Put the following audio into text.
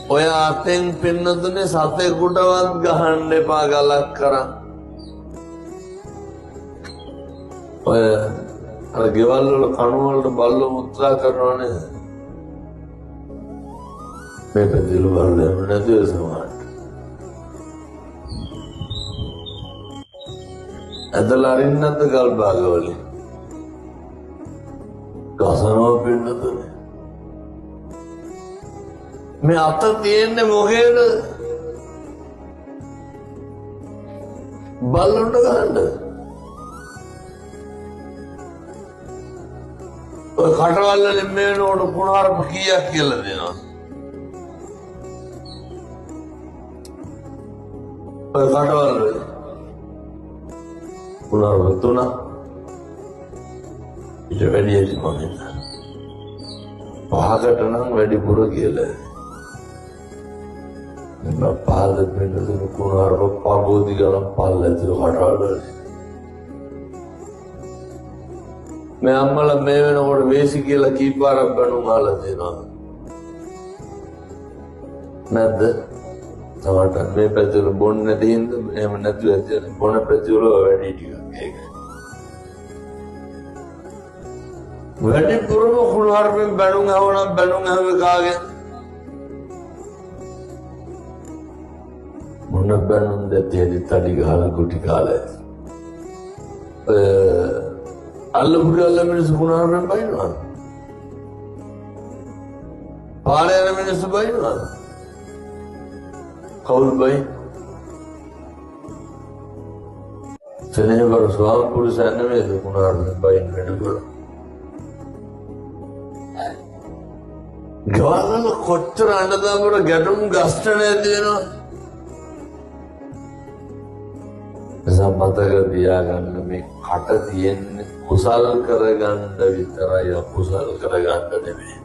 ඔය අතෙන් පින්නතුනේ සතෙකුටවත් ගහන්න එපා ගලක් කරන්. ඔය අර ගෙවල් වල කණු වලට බල්ලෝ මුත්‍රා කරනවා නේද? මේ පැතිලු බල්ලෝ නැතිව සමහරට. ඇදලා අරින්නත් ගල් භාගවලින්. ගසනවා පින්නතුනේ. මේ අත තියෙන්නේ මොකේද? බල්ලොන්ට ගහන්න. ඔය කටවල් වලින් මේ වෙනකොට කුණාරප කීයක් කියලා දෙනවා. ඔය කටවල් වල කුණාරප 3 ඊට වැඩි ඇති මොකද? 5කට නම් වැඩිපුර කියලා. පාල පින්නතුන කුණාරප පබෝදි ගලන් පාල ඇතුළු කටවල් වල. මේ අම්මලා මේ වෙනකොට වේසි කියලා කීපාරක් බණුම් අහලා දෙනවා. නැද්ද? තවට මේ පැතුල බොන්න නැති හින්දා එහෙම නැතුව ඇති බොන පැතුල වැඩි ටිකක් ඒක. වැඩිපුරම කුණාරපෙන් බණුම් අහවනම් බණුම් අහුවේ කාගෙන්? මොන බණුම් දෙතේදි තඩි ගහලා කුටි කාලේ. අල්ලපුඩි මිනිස්සු කුණාරපෙන් බයිනවා. පාලේ යන මිනිස්සු බයිනවා. කවුද බයි? සෙනෙහවර ස්වාමි පුරුෂයන් නෙමෙයිද කුණාරපෙන් බයින් වැඩිපුර. ගවල් කොච්චර අඬදාමර ගැටුම් ගස්ට නැති වෙනවා. සම්මතක තියාගන්න මේ කට තියෙන්නේ කුසල් කරගන්න විතරයි අකුසල් කරගන්න නෙමෙයි.